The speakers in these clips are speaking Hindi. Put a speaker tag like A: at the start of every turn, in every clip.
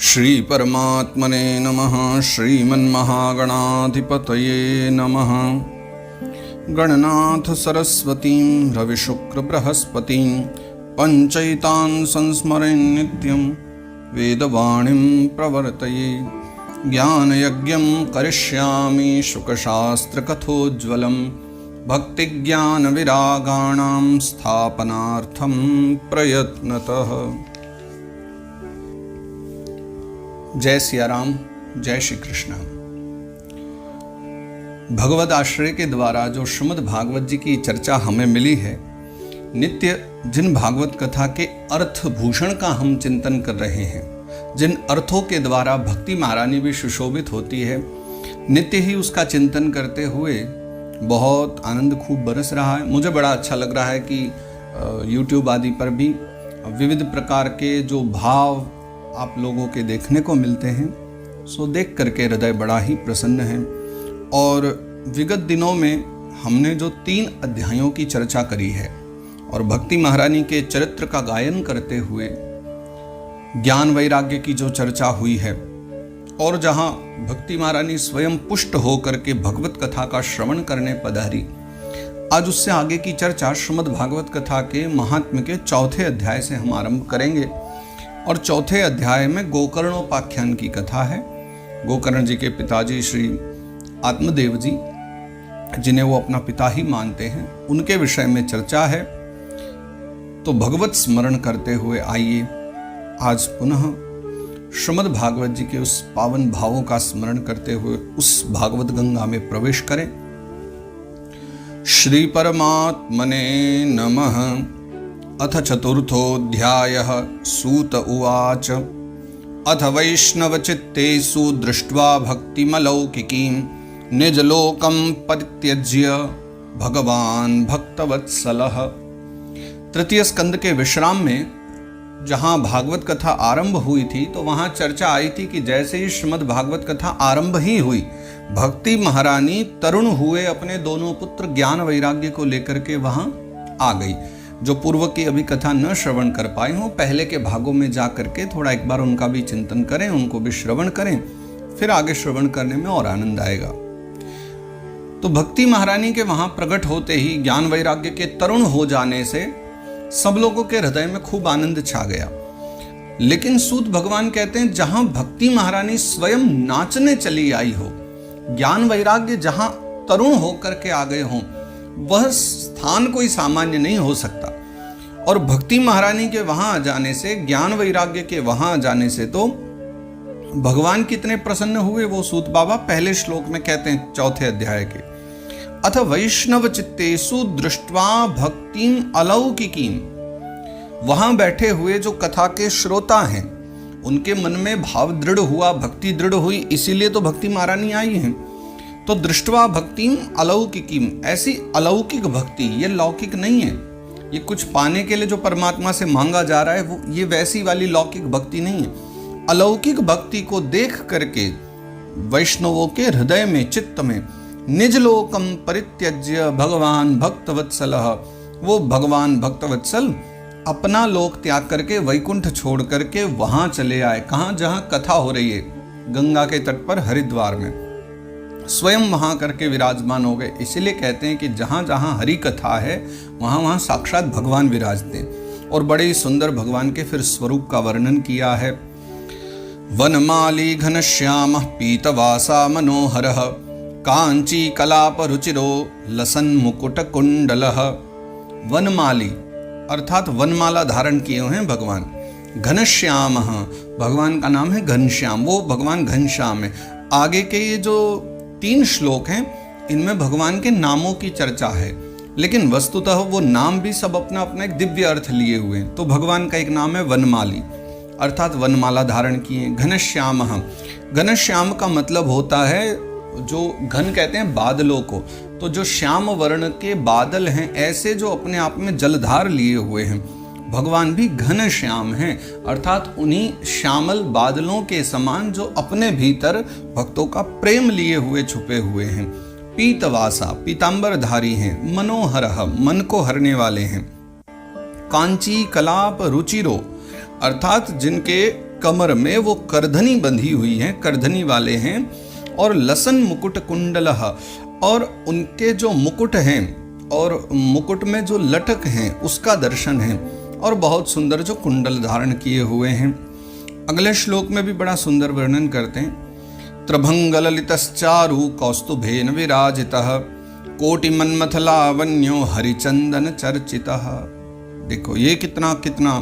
A: श्री परमात्मने नमः। श्रीमन्महागणाधिपतये नमः। गणनाथ सरस्वतीं रविशुक्र बृहस्पतिं पंचैतान् संस्मरेन् नित्यं वेदवाणीं प्रवर्तये। ज्ञानयज्ञं करिष्यामि शुकशास्त्रकथोज्ज्वलं भक्तिज्ञानविरागाणां स्थापनार्थं प्रयत्नतः। जय सिया राम, जय श्री कृष्ण। भगवद आश्रय के द्वारा जो श्रीमद् भागवत जी की चर्चा हमें मिली है, नित्य जिन भागवत कथा के अर्थ भूषण का हम चिंतन कर रहे हैं, जिन अर्थों के द्वारा भक्ति महारानी भी सुशोभित होती है, नित्य ही उसका चिंतन करते हुए बहुत आनंद खूब बरस रहा है। मुझे बड़ा अच्छा लग रहा है कि YouTube आदि पर भी विविध प्रकार के जो भाव आप लोगों के देखने को मिलते हैं, सो देख करके हृदय बड़ा ही प्रसन्न है। और विगत दिनों में हमने जो 3 अध्यायों की चर्चा करी है और भक्ति महारानी के चरित्र का गायन करते हुए ज्ञान वैराग्य की जो चर्चा हुई है, और जहां भक्ति महारानी स्वयं पुष्ट होकर के भगवत कथा का श्रवण करने पधारी, आज उससे आगे की चर्चा श्रीमद् भागवत कथा के महात्म्य के 4थे अध्याय से हम आरंभ करेंगे। और 4थे अध्याय में गोकर्णोपाख्यान की कथा है। गोकर्ण जी के पिताजी श्री आत्मदेव जी, जिन्हें वो अपना पिता ही मानते हैं, उनके विषय में चर्चा है। तो भगवत स्मरण करते हुए आइए आज पुनः श्रीमद् भागवत जी के उस पावन भावों का स्मरण करते हुए उस भागवत गंगा में प्रवेश करें। श्री परमात्मने नमः। अथ चतुर्थोऽध्यायः। सूत उवाच। अथ वैष्णवचित्तेषु दृष्ट्वा भक्तिमलौकिकीं निजलोकं परित्यज्य भगवान् भक्तवत्सलः। तृतीय स्कंद के विश्राम में जहाँ भागवत कथा आरंभ हुई थी, तो वहाँ चर्चा आई थी कि जैसे ही श्रीमद् भागवत कथा आरंभ ही हुई, भक्ति महारानी तरुण हुए अपने दोनों पुत्र ज्ञान वैराग्य को लेकर के वहाँ आ गई। जो पूर्व की अभी कथा न श्रवण कर पाए हों, पहले के भागों में जा करके थोड़ा एक बार उनका भी चिंतन करें, उनको भी श्रवण करें, फिर आगे श्रवण करने में और आनंद आएगा। तो भक्ति महारानी के वहां प्रकट होते ही ज्ञान वैराग्य के तरुण हो जाने से सब लोगों के हृदय में खूब आनंद छा गया। लेकिन सूत भगवान कहते हैं, जहां भक्ति महारानी स्वयं नाचने चली आई हो, ज्ञान वैराग्य जहां तरुण होकर के आ गए हों, वह स्थान कोई सामान्य नहीं हो सकता। और भक्ति महारानी के वहां आ जाने से, ज्ञान वैराग्य के वहां आ जाने से तो भगवान कितने प्रसन्न हुए, वो सूत बाबा पहले श्लोक में कहते हैं 4थे अध्याय के। अथ वैष्णव चित्तेषु दृष्ट्वा भक्तिम अलौकिकीम। वहां बैठे हुए जो कथा के श्रोता हैं, उनके मन में भाव दृढ़ हुआ, भक्ति दृढ़ हुई, इसीलिए तो भक्ति महारानी आई हैं। तो दृष्टवा भक्तिम अलौकिकीम, ऐसी अलौकिक भक्ति, ये लौकिक नहीं है, ये कुछ पाने के लिए जो परमात्मा से मांगा जा रहा है, वो ये वैसी वाली लौकिक भक्ति नहीं है। अलौकिक भक्ति को देख करके वैष्णवों के हृदय में, चित्त में निज लोकम परित्यज्य भगवान भक्तवत्सलः, वो भगवान भक्तवत्सल अपना लोक त्याग करके, वैकुंठ छोड़ करके वहां चले आए। कहां? जहां कथा हो रही है, गंगा के तट पर हरिद्वार में स्वयं वहां करके विराजमान हो गए। इसीलिए कहते हैं कि जहां जहां हरि कथा है, वहां वहां साक्षात भगवान विराजते हैं। और बड़े ही सुंदर भगवान के फिर स्वरूप का वर्णन किया है। वनमाली घनश्यामः पीतवासा मनोहरः कांची कलाप रुचिरो लसन मुकुट कुंडलः। वनमाली अर्थात वनमाला धारण किए हैं भगवान। घनश्यामः, भगवान का नाम है घनश्याम, वो भगवान घनश्याम है। आगे के ये जो 3 श्लोक हैं, इनमें भगवान के नामों की चर्चा है, लेकिन वस्तुतः वो नाम भी सब अपना अपना एक दिव्य अर्थ लिए हुए हैं। तो भगवान का एक नाम है वनमाली, अर्थात वनमाला धारण किए। घनश्याम, घनश्याम का मतलब होता है, जो घन कहते हैं बादलों को, तो जो श्याम वर्ण के बादल हैं, ऐसे जो अपने आप में जलधार लिए हुए हैं, भगवान भी घन श्याम हैं, अर्थात उन्हीं श्यामल बादलों के समान जो अपने भीतर भक्तों का प्रेम लिए हुए छुपे हुए हैं। पीतवासा, पीतांबरधारी हैं। मनोहरः, मन को हरने वाले हैं। कांची कलाप रुचिरो, अर्थात जिनके कमर में वो करधनी बंधी हुई है, करधनी वाले हैं, और लसन मुकुट कुंडलः, और उनके जो मुकुट हैं और मुकुट में जो लटक हैं उसका दर्शन है, और बहुत सुंदर जो कुंडल धारण किए हुए हैं। अगले श्लोक में भी बड़ा सुंदर वर्णन करते हैं। त्रिभंगललितश्चारु कौस्तुभेन विराजितः कोटिमन्मथ लावण्यो हरिचंदन चर्चितः। देखो ये कितना कितना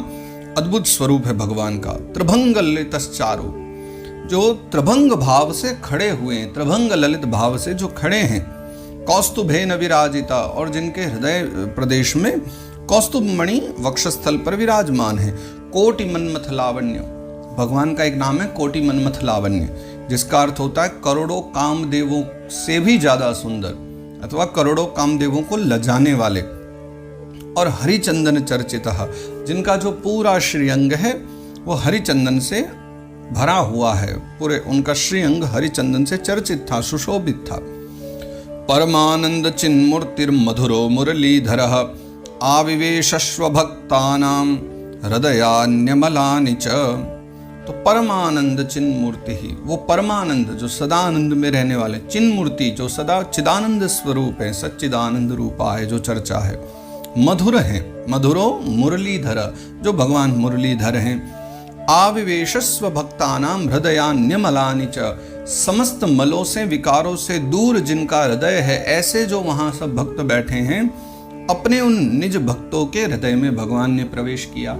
A: अद्भुत स्वरूप है भगवान का। त्रिभंग ललितश्चारु, जो त्रिभंग भाव से खड़े हुए हैं, त्रिभंग ललित भाव से जो खड़े हैं, कौस्तुभेन विराजिता, और जिनके हृदय प्रदेश में कौस्तुभ मणि वक्षस्थल पर विराजमान है। कोटि मन्मथ लावण्य, भगवान का एक नाम है कोटि मन्मथ लावण्य, जिसका अर्थ होता है करोड़ों कामदेवों से भी ज्यादा सुंदर, अथवा करोड़ों कामदेवों को लजाने वाले। और हरिचंदन चर्चितः, जिनका जो पूरा श्रीअंग है वो हरिचंदन से भरा हुआ है, पूरे उनका श्रीअंग हरिचंदन से चर्चित था, सुशोभित था। परमानंद चिन्मूर्तिर्मधुरो मुरलीधरः आविवेशस्व भक्तानां हृदयान्यमलानि च। तो परमानंद चिन्मूर्ति ही, वो परमानंद जो सदानंद में रहने वाले, चिन्मूर्ति जो सदा चिदानंद स्वरूप है, सच्चिदानंद रूपा है, जो चर्चा है। मधुर है, मधुरो मुरलीधर, जो भगवान मुरलीधर हैं। आविवेशस्व भक्तानां हृदयान्यमलानि च, समस्त मलों से विकारों से दूर जिनका हृदय है, ऐसे जो वहां सब भक्त बैठे हैं, अपने उन निज भक्तों के हृदय में भगवान ने प्रवेश किया।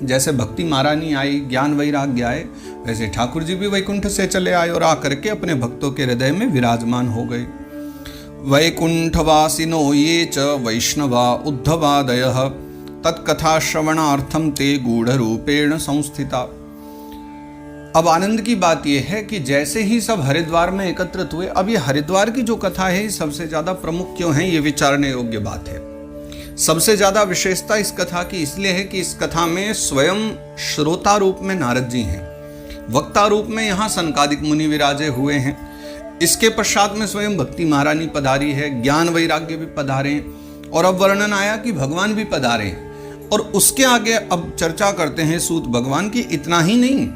A: जैसे भक्ति महारानी आई, ज्ञान वैराग्य आए, वैसे ठाकुर जी भी वैकुंठ से चले आए और आकर के अपने भक्तों के हृदय में विराजमान हो गए। वैकुंठवासिनो ये च वैष्णवा उद्धवादयः तत्कथा श्रवणार्थम ते गूढ़ रूपेण संस्थिता। अब आनंद की बात यह है कि जैसे ही सब हरिद्वार में एकत्रित हुए, अब ये हरिद्वार की जो कथा है सबसे ज्यादा प्रमुख क्यों है, ये विचारने योग्य बात है। सबसे ज्यादा विशेषता इस कथा की इसलिए है कि इस कथा में स्वयं श्रोता रूप में नारद जी हैं, वक्ता रूप में यहाँ सनकादिक मुनि विराजे हुए हैं, इसके पश्चात में स्वयं भक्ति महारानी पधारी है, ज्ञान वैराग्य भी पधारे हैं, और अब वर्णन आया कि भगवान भी पधारे हैं। और उसके आगे अब चर्चा करते हैं सूत भगवान की, इतना ही नहीं,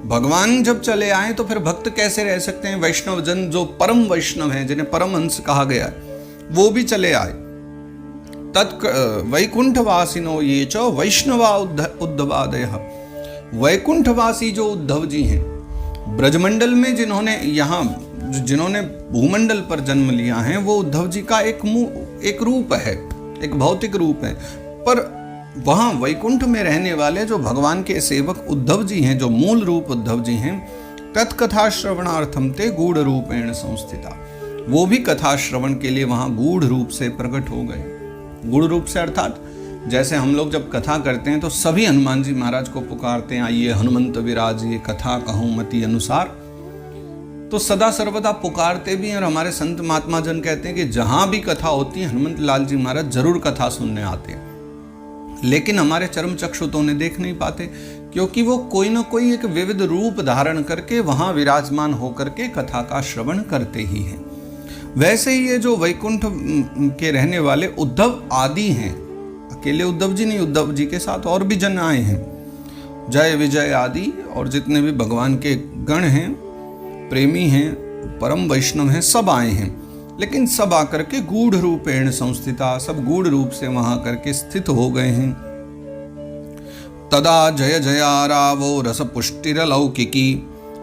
A: भगवान जब चले आए तो फिर भक्त कैसे रह सकते हैं। वैष्णव जन जो परम वैष्णव हैं, जिन्हें परमहंस कहा गया, वो भी चले आए। वैकुंठवासिनो ये च वैष्णवा उद्धवादयः, वैकुंठवासी जो उद्धव जी हैं, ब्रजमंडल में जिन्होंने भूमंडल पर जन्म लिया है, वो उद्धव जी का एक रूप है, एक भौतिक रूप है। पर वहां वैकुंठ में रहने वाले जो भगवान के सेवक उद्धव जी हैं, जो मूल रूप उद्धव जी हैं, तत्कथा श्रवणार्थम ते गूढ़ रूपेण संस्थिता, वो भी कथा श्रवण के लिए वहां गूढ़ रूप से प्रकट हो गए। गूढ़ रूप से अर्थात जैसे हम लोग जब कथा करते हैं तो सभी हनुमान जी महाराज को पुकारते हैं, आइए हनुमंत विराजिए कथा कहूं मति अनुसार, तो सदा सर्वदा पुकारते भी हैं। और हमारे संत महात्मा जन कहते हैं कि जहां भी कथा होती है हनुमंत लाल जी महाराज जरूर कथा सुनने आते हैं, लेकिन हमारे चर्म चक्षु तो उन्हें देख नहीं पाते, क्योंकि वो कोई ना कोई एक विविध रूप धारण करके वहां विराजमान होकर के कथा का श्रवण करते ही हैं। वैसे ही ये जो वैकुंठ के रहने वाले उद्धव आदि हैं, अकेले उद्धव जी नहीं, उद्धव जी के साथ और भी जन आए हैं, जय विजय आदि और जितने भी भगवान के गण हैं, प्रेमी हैं, परम वैष्णव हैं, सब आए हैं। लेकिन सब आकर के गूढ़ रूपेण संस्थिता, सब गूढ़ रूप से वहां करके स्थित हो गए हैं। तदा जय जयारावो रस पुष्टिरलौकिकी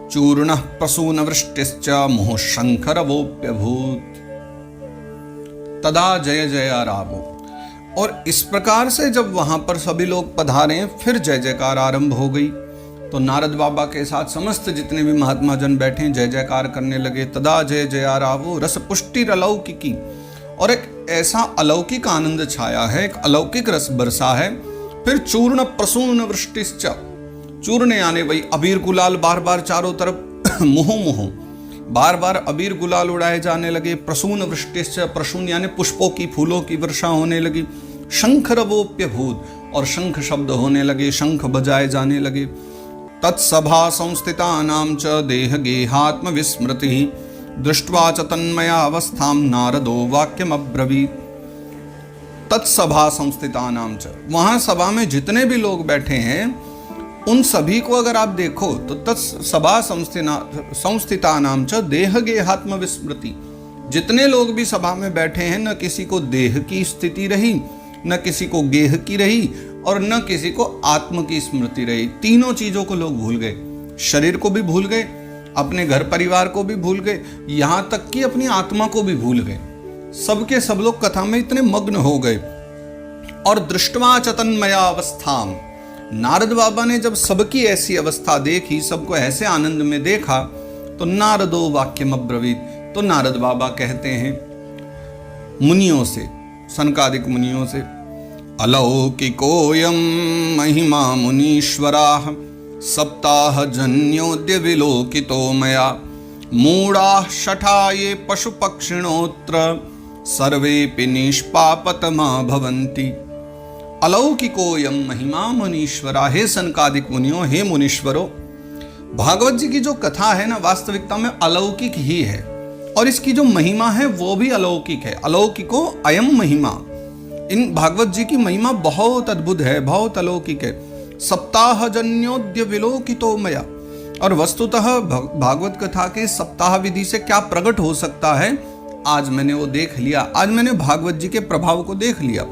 A: चूर्ण प्रसून वृष्टिश्च मुहुः शंखरवोप्यभूत। तदा जय जयारावो, और इस प्रकार से जब वहां पर सभी लोग पधारे, फिर जय जयकार आरंभ हो गई। तो नारद बाबा के साथ समस्त जितने भी महात्मा जन बैठे जय जयकार करने लगे। तदा जय जयारावो रस पुष्टिर अलौकिकी, और एक ऐसा अलौकिक आनंद छाया है, एक अलौकिक रस बरसा है। फिर चूर्ण प्रसून वृष्टिश्च, चूर्ण यानी वही अबीर गुलाल बार बार चारों तरफ मुहुः बार बार अबीर गुलाल उड़ाए जाने लगे। प्रसून वृष्टिश्च, प्रसून यानी पुष्पों की, फूलों की वर्षा होने लगी। शंखरवोप्यभूत, और शंख शब्द होने लगे, शंख बजाए जाने लगे। तत्सभा संस्थितानां च देह गेहात्म विस्मृति दृष्ट्वा च तन्मयावस्थां नारदो वाक्यमब्रवीत्। तत्सभा संस्थितानां च, वहां सभा में जितने भी लोग बैठे हैं उन सभी को अगर आप देखो तो तत्सभा संस्थिता नाम च देह गेहात्म विस्मृति, जितने लोग भी सभा में बैठे हैं न किसी को देह की स्थिति रही, न किसी को गेह की रही और न किसी को आत्म की स्मृति रही। तीनों चीजों को लोग भूल गए, शरीर को भी भूल गए, अपने घर परिवार को भी भूल गए, यहां तक कि अपनी आत्मा को भी भूल गए। सबके सब लोग कथा में इतने मग्न हो गए। और दृष्टवा चतन्मया अवस्थाम, नारद बाबा ने जब सबकी ऐसी अवस्था देखी, सबको ऐसे आनंद में देखा, तो नारदो वाक्यम अब्रवीत, तो नारद बाबा कहते हैं मुनियों से, सनकादिक मुनियों से, अलौकिकोऽयं महिमा मुनीश्वराः सप्ताह जन्योद्य विलोकितो मया मूढ़ाः शठा ये पशु पक्षिणोत्र सर्वेपि निष्पापतमा भवन्ति। अलौकिकोऽयं महिमा मुनीश्वरा, हे सनकादिक मुनियों, हे मुनीश्वरों, भागवत जी की जो कथा है ना, वास्तविकता में अलौकिक ही है और इसकी जो महिमा है वो भी अलौकिक है। अलौकिको अयम महिमा, इन भागवत जी की महिमा बहुत अद्भुत है, बहुत अलौकिक है। सप्ताह जन्योद्य विलोकितो मया, और वस्तुतः भागवत कथा के सप्ताह विधि से क्या प्रकट हो सकता है, आज मैंने वो देख लिया। आज मैंने भागवत जी के प्रभाव को देख लिया।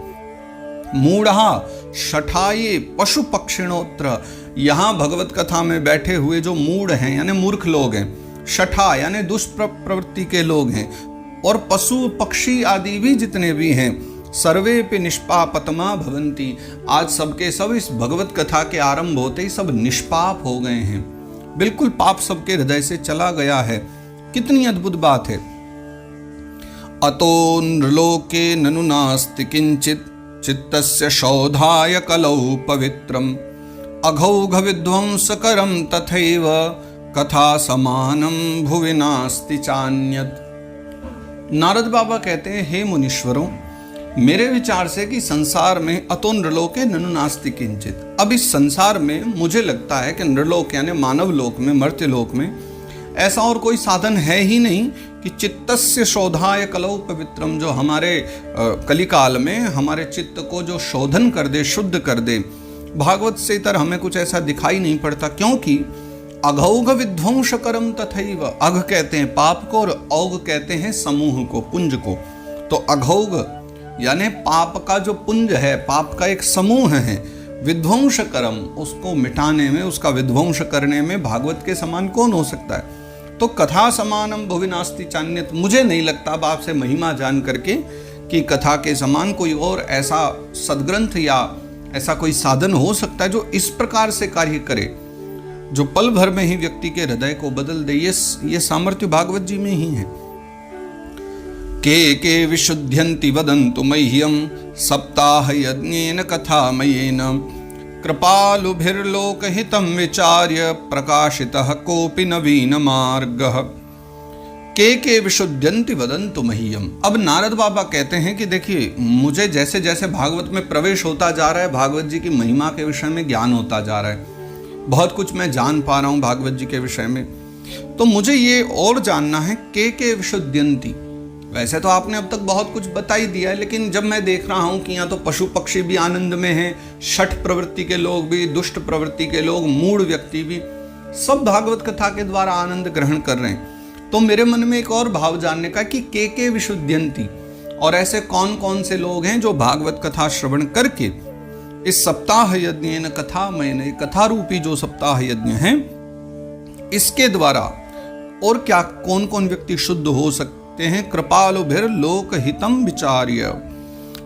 A: मूढ़ा शठाये पशु पक्षिणोत्र, यहां भगवत कथा में बैठे हुए जो मूढ़ हैं यानी मूर्ख लोग हैं, शठा यानी दुष्प्रवृत्ति के लोग हैं, और पशु पक्षी आदि भी जितने भी हैं, सर्वे पे निष्पापतमा भवंती, आज सबके सब इस भगवत कथा के आरंभ होते ही सब निष्पाप हो गए हैं, बिल्कुल पाप सबके हृदय से चला गया है। कितनी अद्भुत बात है। अतो नृलोके ननु नास्ति किंचित चित्तस्य शोधाय कलौ पवित्रम अघौघ विध्वंसकरम तथैव कथा समानम भुवि नास्ति चान्यत। नारद बाबा कहते हैं, हे मुनीश्वरों, मेरे विचार से कि संसार में अतो नृलोके ननु नास्ति किंचित, अब इस संसार में मुझे लगता है कि नृलोक यानी मानव लोक में, मर्त्य लोक में ऐसा और कोई साधन है ही नहीं कि चित्तस्य शोधाय कलौ पवित्रम, जो हमारे कलिकाल में हमारे चित्त को जो शोधन कर दे, शुद्ध कर दे। भागवत से इतर हमें कुछ ऐसा दिखाई नहीं पड़ता, क्योंकि अघौघ विध्वंसकरम तथैव, अघ कहते हैं पाप को और औघ कहते हैं समूह को, पुंज को। तो अघौघ यानी पाप का जो पुंज है, पाप का एक समूह है, विध्वंसकरम, उसको मिटाने में, उसका विध्वंस करने में भागवत के समान कौन हो सकता है। तो कथा समानम भुवि नास्ति चान्यत, मुझे नहीं लगता अब आपसे महिमा जान करके कि कथा के समान कोई और ऐसा सदग्रंथ या ऐसा कोई साधन हो सकता है जो इस प्रकार से कार्य करे, जो पल भर में ही व्यक्ति के हृदय को बदल दे। ये सामर्थ्य भागवत जी में ही है। के विशुद्ध्यन्ति वदन्तु मह्यं सप्ताह यज्ञेन कथामयेन कृपालुभिर्लोकहितं विचार्य प्रकाशितः कोऽपि नवीन मार्गः। के विशुद्ध्यन्ति वदन्तु मह्यम। अब नारद बाबा कहते हैं कि देखिए, मुझे जैसे जैसे भागवत में प्रवेश होता जा रहा है, भागवत जी की महिमा के विषय में ज्ञान होता जा रहा है, बहुत कुछ मैं जान पा रहा हूँ भागवत जी के विषय में, तो मुझे ये और जानना है के विशुद्ध्यन्ति। वैसे तो आपने अब तक बहुत कुछ बता ही दिया है, लेकिन जब मैं देख रहा हूँ कि यहाँ तो पशु पक्षी भी आनंद में हैं, शठ प्रवृत्ति के लोग भी, दुष्ट प्रवृत्ति के लोग, मूढ़ व्यक्ति भी, सब भागवत कथा के द्वारा आनंद ग्रहण कर रहे हैं, तो मेरे मन में एक और भाव जानने का कि के विशुद्ध्यन्ति, और ऐसे कौन कौन से लोग हैं जो भागवत कथा श्रवण करके इस सप्ताह यज्ञ कथा मैंने, कथा रूपी जो सप्ताह यज्ञ है, इसके द्वारा और क्या कौन कौन व्यक्ति शुद्ध हो सकते हैं। कृपालु भिर लोक हितम विचार्य,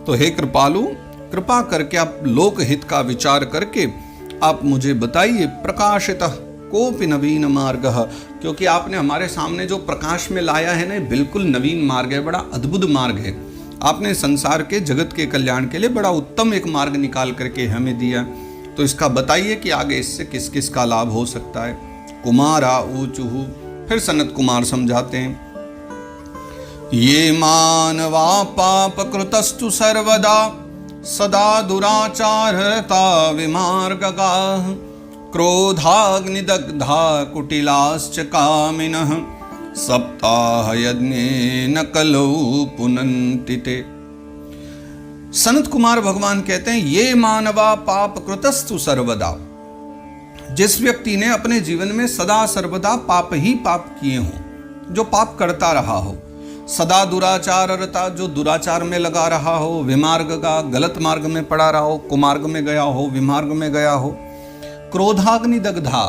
A: तो हे कृपालु, कृपा करके आप लोक हित का विचार करके आप मुझे बताइए। प्रकाशितः कोपि नवीन मार्ग, क्योंकि आपने हमारे सामने जो प्रकाश में लाया है ना, बिल्कुल नवीन मार्ग है, बड़ा अद्भुत मार्ग है। आपने संसार के जगत के कल्याण के लिए बड़ा उत्तम एक मार्ग निकाल करके हमें दिया, तो इसका बताइए कि आगे इससे किस किस का लाभ हो सकता है। कुमारा ऊचुहु, फिर सनत कुमार समझाते हैं, ये मानवा पाप कृतस्तु सर्वदा सदा दुराचारता विमार्गगा क्रोधाग्निदग्धा कुटिलाश्च कामिनः सप्ताह यज्ञेन कलौ पुनन्ति ते। सनत कुमार भगवान कहते हैं, ये मानवा पाप कृतस्तु सर्वदा, जिस व्यक्ति ने अपने जीवन में सदा सर्वदा पाप ही पाप किए हों, जो पाप करता रहा हो, सदा दुराचारता, जो दुराचार में लगा रहा हो, विमार्ग का गलत मार्ग में पड़ा रहा हो, कुमार्ग में गया हो, विमार्ग में गया हो, क्रोधाग्नि दग्धा,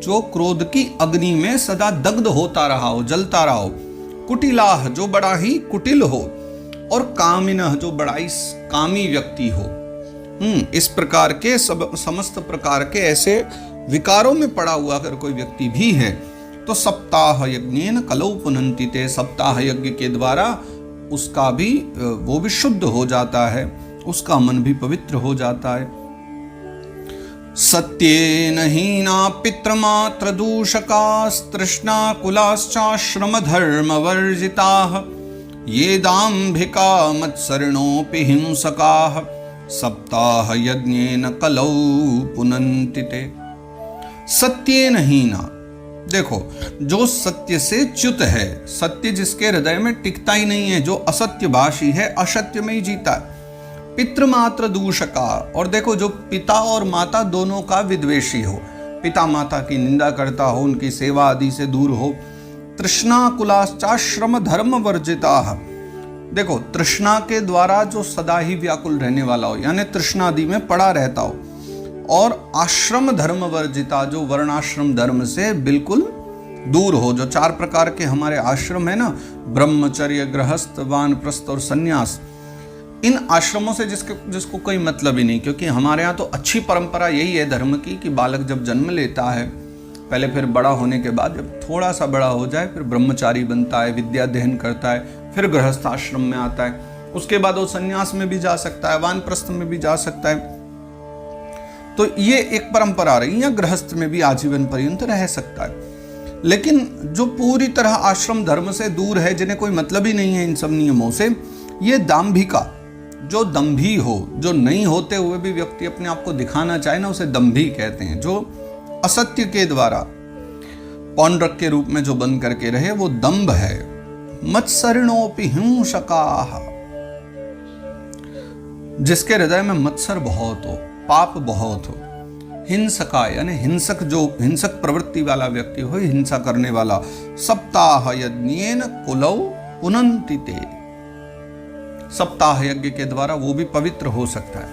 A: जो क्रोध की अग्नि में सदा दग्ध होता रहा हो, जलता रहा हो, कुटिलाह, जो बड़ा ही कुटिल हो, और कामिनः, जो बड़ा ही कामी व्यक्ति हो। इस प्रकार के समस्त प्रकार के ऐसे विकारों में पड़ा हुआ अगर कोई व्यक्ति भी है तो सप्ताह यज्ञेन कलौ पुनन्ति ते, सप्ताह यज्ञ के द्वारा उसका भी वो भी शुद्ध हो जाता है, उसका मन भी पवित्र हो जाता है। सत्येन हीना पितृमात्र दूषकास्तृष्णा कुलाश्चाश्रम धर्म वर्जिताः ये दाम्भिका मत्सरणोऽपि हिंसकाः सप्ताह यज्ञेन कलौ पुनन्ति ते। सत्येन हीना, देखो जो सत्य से च्युत है, सत्य जिसके हृदय में टिकता ही नहीं है, जो असत्य भाषी है, असत्य में ही जीता है। पितृमात्र दूषका, और देखो जो पिता और माता दोनों का विद्वेषी हो, पिता माता की निंदा करता हो, उनकी सेवा आदि से दूर हो। तृष्णा कुलाश्चाश्रम धर्म वर्जिता, देखो तृष्णा के द्वारा जो सदा ही व्याकुल रहने वाला हो, यानी तृष्णा आदि में पड़ा रहता हो, और आश्रम धर्म वर्जिता, जो वर्णाश्रम धर्म से बिल्कुल दूर हो। जो 4 प्रकार के हमारे आश्रम है ना, ब्रह्मचर्य, गृहस्थ, वानप्रस्थ और सन्यास, इन आश्रमों से जिसको कोई मतलब ही नहीं, क्योंकि हमारे यहाँ तो अच्छी परंपरा यही है धर्म की कि बालक जब जन्म लेता है, पहले फिर बड़ा होने के बाद जब थोड़ा सा बड़ा हो जाए फिर ब्रह्मचारी बनता है, विद्या अध्ययन करता है, फिर गृहस्थ आश्रम में आता है, उसके बाद वो सन्यास में भी जा सकता है, वानप्रस्थ में भी जा सकता है। तो ये एक परंपरा रही, या गृहस्थ में भी आजीवन पर्यंत रह सकता है। लेकिन जो पूरी तरह आश्रम धर्म से दूर है, जिन्हें कोई मतलब ही नहीं है इन सब नियमों से, ये दाम्भिका, जो दंभी हो, जो नहीं होते हुए भी व्यक्ति अपने आप को दिखाना चाहे ना, उसे दंभी कहते हैं। जो असत्य के द्वारा पौंड्रक के रूप में जो बन करके रहे, वो दंभ है। मत्सरणोपि हिंसकाः, जिसके हृदय में मत्सर बहुत हो, पाप बहुत हो। हिंसका यानी हिंसक, जो हिंसक प्रवृत्ति वाला व्यक्ति हो, हिंसा करने वाला। सप्ताह यज्ञेन कुलौ पुनन्ति ते, सप्ताह यज्ञ के द्वारा वो भी पवित्र हो सकता है।